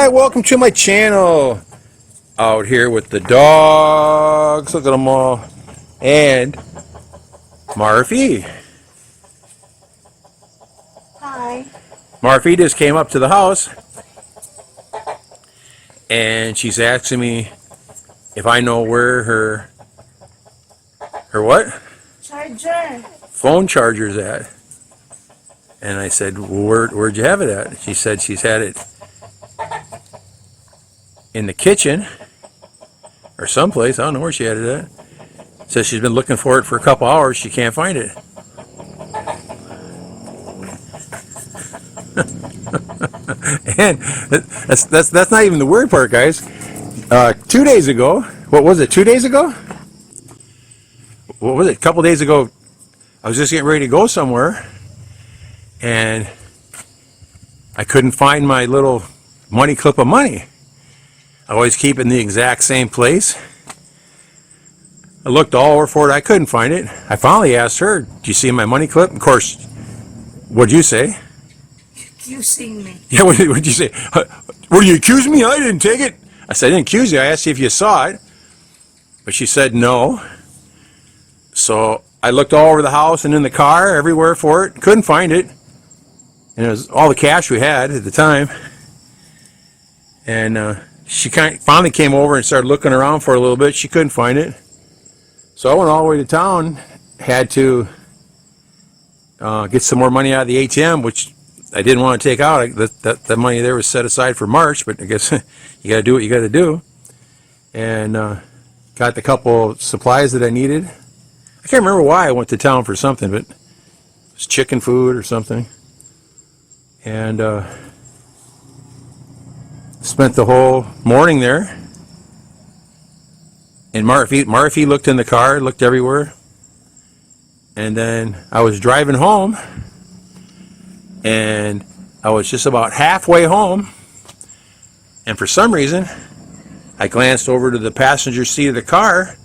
Hi, welcome to my channel. Out here with the dogs. Look at them all. And Marife. Hi. Marife just came up to the house and she's asking me if I know where her what? Charger. Phone charger's at. And I said, well, where'd you have it at? She said she's had it in the kitchen or someplace. I don't know where she had it at. Says she's been looking for it for a couple hours. She can't find it. And that's not even the weird part, guys. 2 days ago, what was it? 2 days ago? What was it? A couple days ago, I was just getting ready to go somewhere, and I couldn't find my little money clip of money. I always keep it in the exact same place. I looked all over for it. I couldn't find it. I finally asked her, "Do you see my money clip?" Of course, what'd you say? Accusing me. Yeah, what'd you say? Were you accusing me? I didn't take it. I said, I didn't accuse you. I asked you if you saw it. But she said no. So I looked all over the house and in the car, everywhere for it. Couldn't find it. And it was all the cash we had at the time. And she finally came over and started looking around for a little bit. She couldn't find it. So I went all the way to town. Had to get some more money out of the ATM, which I didn't want to take out. That money there was set aside for March, but I guess you got to do what you got to do. And got the couple supplies that I needed. I can't remember why I went to town for something, but it was chicken food or something. And spent the whole morning there. And Marife looked in the car, looked everywhere. And then I was driving home, and I was just about halfway home, and for some reason I glanced over to the passenger seat of the car,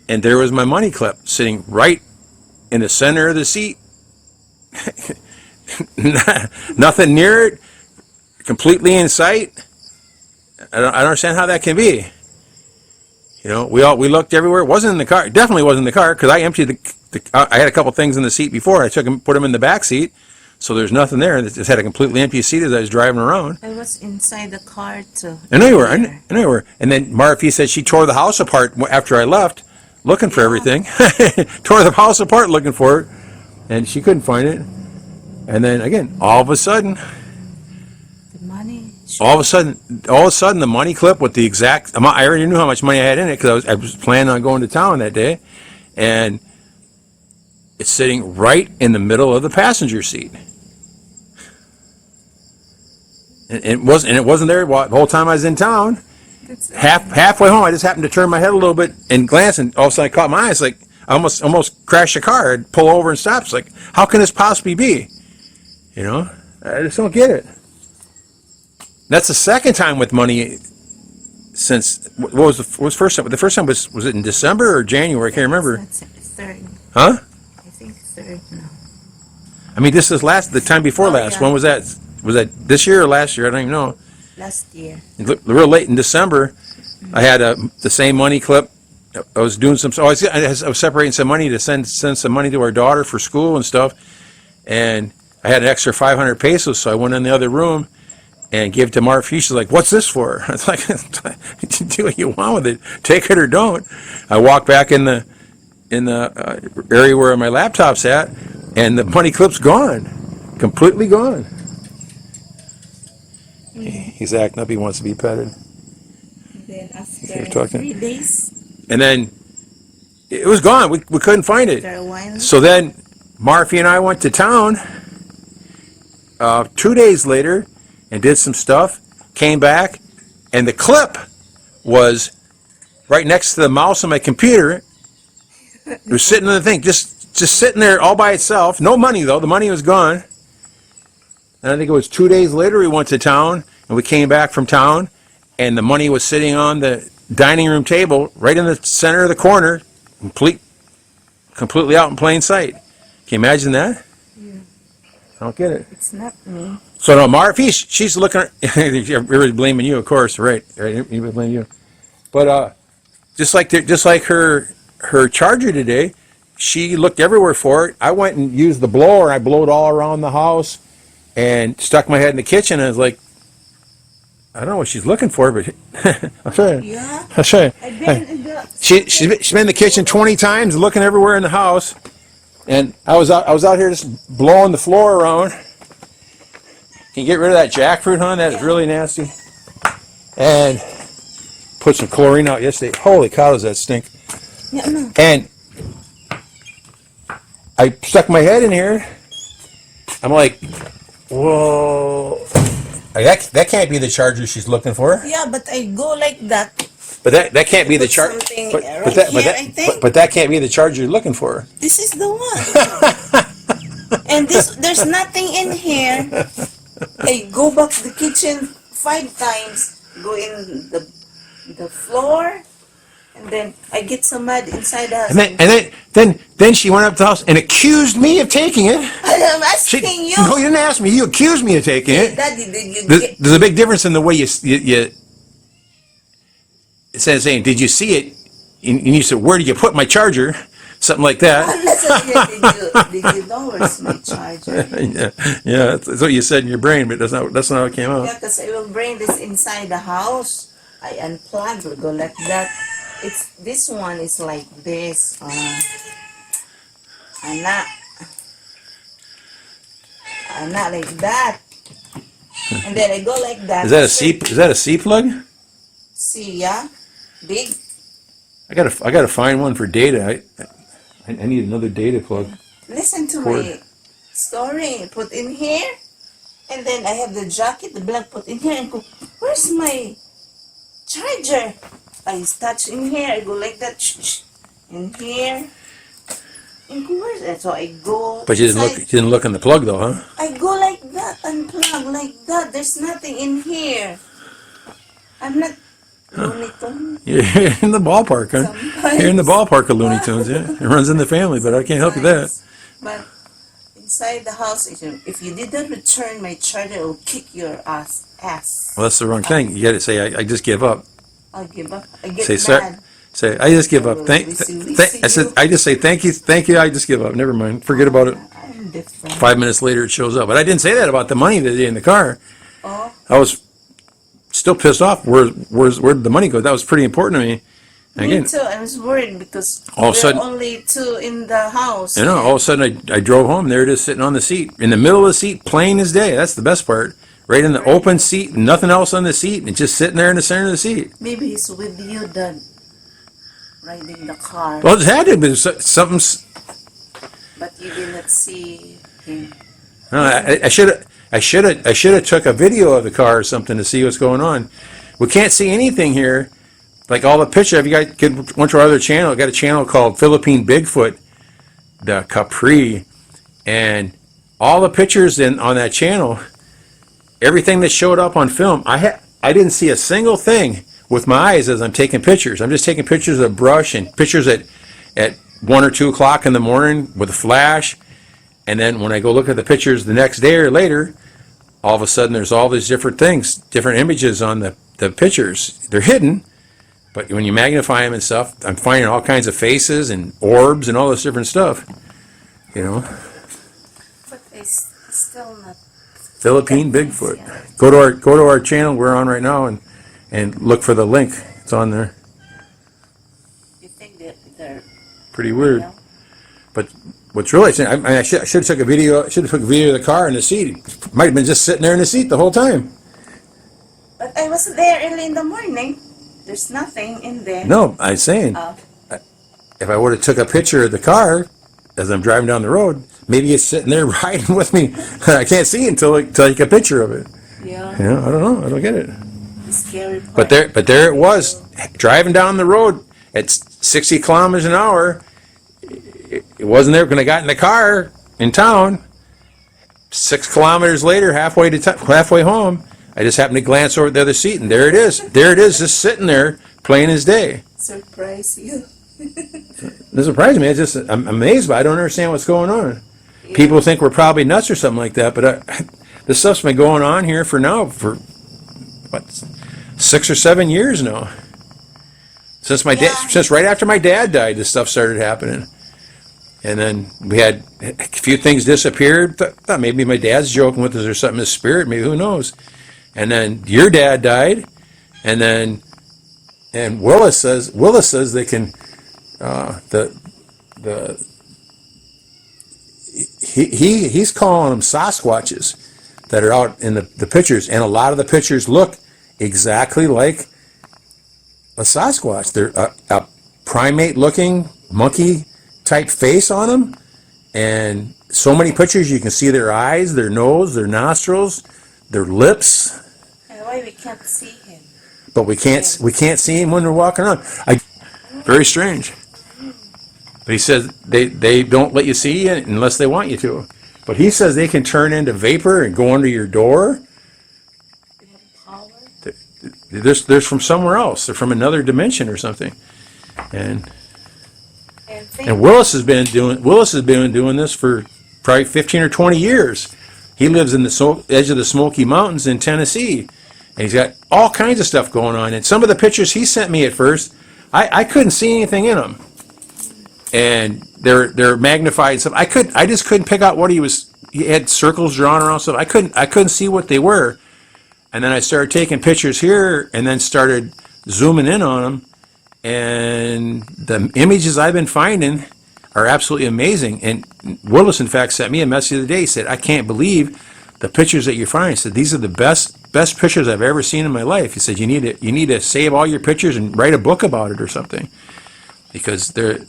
and there was my money clip sitting right in the center of the seat. Nothing near it, completely in sight. I don't understand how that can be. You know, we looked everywhere. It wasn't in the car. It definitely wasn't in the car, because I emptied I had a couple things in the seat before. I put them in the back seat. So there's nothing there. It just had a completely empty seat as I was driving around. I was inside the car too. I know you were. I know you were. And then Marife said she tore the house apart after I left, looking for everything. Tore the house apart looking for it, and she couldn't find it. And then again, all of a sudden, all of a sudden, the money clip with the exact amount. I already knew how much money I had in it because I was planning on going to town that day, and it's sitting right in the middle of the passenger seat. And it wasn't there the whole time I was in town. Halfway home, I just happened to turn my head a little bit and glance, and all of a sudden I caught my eyes. Like I almost crashed the car. I'd pull over and stop. It's like, how can this possibly be? You know, I just don't get it. That's the second time with money since what was the first time? The first time was it in December or January? I can't remember. That's third. Huh? I think third now. I mean, this is the time before last. Yeah. When was that? Was that this year or last year? I don't even know. Last year. Real late in December, I had the same money clip. I was doing some. I was separating some money to send some money to our daughter for school and stuff, and I had an extra 500 pesos. So I went in the other room and gave it to Marife. She's like, "What's this for?" I was like, "Do what you want with it. Take it or don't." I walked back in the area where my laptop's at, and the money clip's gone, completely gone. He's acting up. He wants to be petted. Then after 3 days. And then it was gone. We couldn't find it. After a while. So then Marife and I went to town 2 days later and did some stuff. Came back, and the clip was right next to the mouse on my computer. It was sitting in the thing, just sitting there all by itself. No money though. The money was gone. And I think it was 2 days later we went to town, and we came back from town, and the money was sitting on the dining room table right in the center of the corner, completely out in plain sight. Can you imagine that? Yeah. I don't get it. It's not me. So no, Marife, she's looking. Everybody's blaming you, of course, right? Right, everybody blaming you. But just like her charger today, she looked everywhere for it. I went and used the blower. I blowed all around the house and stuck my head in the kitchen. And I was like, I don't know what she's looking for, but I'll show you. Yeah. I'll show you. I've been in the... She's been in the kitchen 20 times, looking everywhere in the house. And I was out here just blowing the floor around. Can you get rid of that jackfruit, hon? That is really nasty. And put some chlorine out yesterday. Holy cow, does that stink? Yeah, no. And I stuck my head in here. I'm like, whoa. That can't be the charger she's looking for. Yeah, but I go like that. But that can't be the charger. Something But I think. that can't be the charger you're looking for. This is the one. And there's nothing in here. I go back to the kitchen 5 times, go in the floor, and then I get some mud inside the house. And then she went up to the house and accused me of taking it. I'm asking you. No, you didn't ask me. You accused me of taking it. Daddy, did you There's a big difference in the way you saying, did you see it? And you said, where did you put my charger? Something like that. Did you know where's my charger? yeah, that's what you said in your brain, but that's not how it came out. Yeah, because I will bring this inside the house. I unplug, will go like that. This one is like this. I'm not like that. And then I go like that. Is that a C plug? See, yeah, big. I gotta find one for data. I need another data plug. Listen to Cord. my story. Put in here, and then I have the jacket, the black. Put in here and go. Where's my charger? I touch in here. I go like that. In here. And go where's that? So I go. But you didn't look in the plug though, huh? I go like that, unplug like that. There's nothing in here. I'm not Looney Tunes. You're in the ballpark, huh? Sometimes. You're in the ballpark of Looney Tunes, yeah. It runs in the family, but I can't help you that. But inside the house, if you didn't return my charger, I will kick your ass. Well, that's the wrong thing. You got to say, I just give up. I'll give up. I get Say, mad. say, I just give up. I just say, thank you, I just give up. Never mind. Forget about it. I'm different. 5 minutes later, it shows up. But I didn't say that about the money that in the car. Oh, I was still pissed off. Where did the money go? That was pretty important to me. And me again, too. I was worried because all of a sudden, only 2 in the house. all of a sudden, I drove home. There it is, sitting on the seat, in the middle of the seat, plain as day. That's the best part. Right in the open seat, nothing else on the seat, and just sitting there in the center of the seat. Maybe he's with you, Dad. Riding the car. Well, it had to be something. But you didn't see him. No, I should have took a video of the car or something to see what's going on. We can't see anything here. Like all the pictures, if you guys went to our other channel, I got a channel called Philippine Bigfoot, the Kapre, and all the pictures on that channel, everything that showed up on film, I didn't see a single thing with my eyes as I'm taking pictures. I'm just taking pictures of brush and pictures at 1 or 2 o'clock in the morning with a flash, and then when I go look at the pictures the next day or later, all of a sudden there's all these different things, different images on the pictures. They're hidden, but when you magnify them and stuff, I'm finding all kinds of faces and orbs and all this different stuff. But it's still not. Philippine Bigfoot. Go to our channel we're on right now and look for the link. It's on there. You think that they're Pretty weird. real? But what's really I should have took a video. I should have took a video of the car in the seat. Might have been just sitting there in the seat the whole time. But I was there early in the morning. There's nothing in there. No, I'm saying if I would have took a picture of the car as I'm driving down the road, maybe it's sitting there riding with me. I can't see until I take a picture of it. Yeah. I don't know. I don't get it. The scary part. But there it was, driving down the road at 60 kilometers an hour. It wasn't there when I got in the car in town. 6 kilometers later, halfway home, I just happened to glance over the other seat, and there it is. There it is, just sitting there, plain as day. Surprise you. It surprised me. I'm amazed by it. I don't understand what's going on. People think we're probably nuts or something like that, but this stuff's been going on here for what, 6 or 7 years now. Since since right after my dad died, this stuff started happening. And then we had a few things disappeared. Thought maybe my dad's joking with us or something, his spirit, maybe, who knows. And then your dad died, and Willis says they can he's calling them Sasquatches that are out in the pictures, and a lot of the pictures look exactly like a Sasquatch. They're a primate-looking monkey-type face on them, and so many pictures you can see their eyes, their nose, their nostrils, their lips. And why we can't see him? But we can't see him when they're walking around. Very strange. But he says they don't let you see it unless they want you to. But he says they can turn into vapor and go under your door. They're from somewhere else. They're from another dimension or something. And Willis has been doing this for probably 15 or 20 years. He lives in the edge of the Smoky Mountains in Tennessee, and he's got all kinds of stuff going on. And some of the pictures he sent me at first, I couldn't see anything in them, and they're magnified stuff. I just couldn't pick out what he was. He had circles drawn around stuff. I couldn't see what they were. And then I started taking pictures here, and then started zooming in on them. And the images I've been finding are absolutely amazing. And Willis, in fact, sent me a message the other day. He said, "I can't believe the pictures that you're finding." He said, "These are the best pictures I've ever seen in my life." He said, "You need to save all your pictures and write a book about it or something, because they're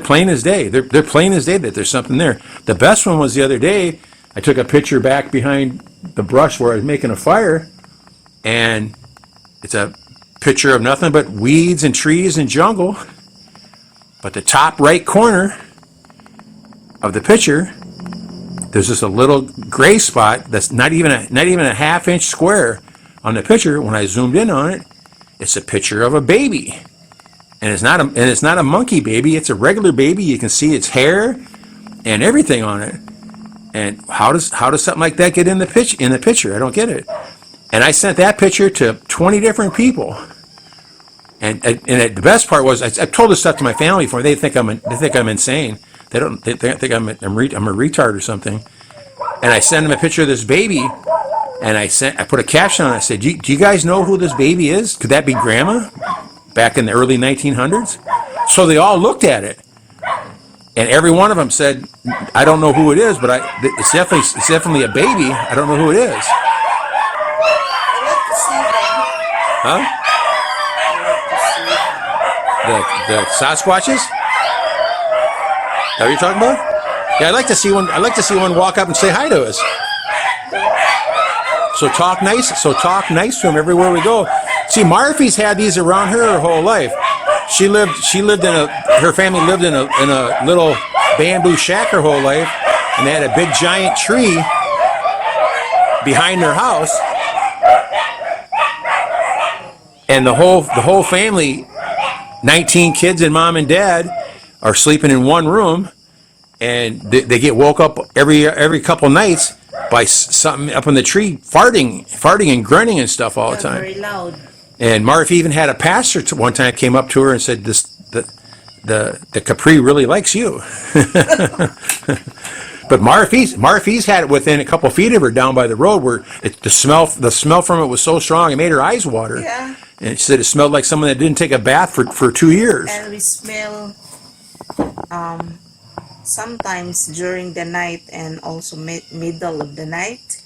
plain as day. They're plain as day that there's something there." The best one was the other day. I took a picture back behind the brush where I was making a fire, and it's a picture of nothing but weeds and trees and jungle. But the top right corner of the picture, there's just a little gray spot that's not even a half-inch square on the picture. When I zoomed in on it, it's a picture of a baby, and it's not a monkey baby. It's a regular baby. You can see its hair and everything on it. And how does something like that get in the picture? I don't get it. And I sent that picture to 20 different people. And the best part was I've told this stuff to my family before. They think I'm insane. They think I'm a retard or something. And I sent them a picture of this baby, and I put a caption on it. I said, do you guys know who this baby is? Could that be Grandma? Back in the early 1900s. So they all looked at it, and every one of them said, "I don't know who it is, but it's definitely a baby. I don't know who it is." Huh? The Sasquatches? Is that what you're talking about? Yeah, I'd like to see one walk up and say hi to us. So talk nice to him everywhere we go. See, Marfe's had these around her whole life. Her family lived in a little bamboo shack her whole life, and they had a big giant tree behind their house. And the whole family, 19 kids and mom and dad, are sleeping in one room, and they get woke up every couple nights by something up in the tree farting and grunting and stuff all the time. Very loud. And Marife even had a pastor one time came up to her and said, the Kapre really likes you. But Marife's had it within a couple feet of her down by the road, where the smell from it was so strong it made her eyes water. Yeah. And she said it smelled like someone that didn't take a bath for 2 years. And we smell sometimes during the night and also middle of the night.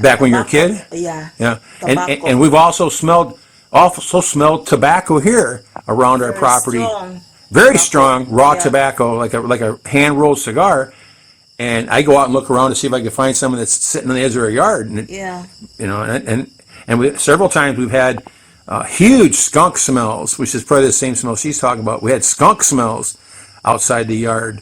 Back when you were a kid? Yeah. Yeah. And we've also smelled tobacco here around our property. Very strong raw tobacco, like a hand rolled cigar. And I go out and look around to see if I can find someone that's sitting on the edge of our yard. And several times we've had huge skunk smells, which is probably the same smell she's talking about. We had skunk smells outside the yard.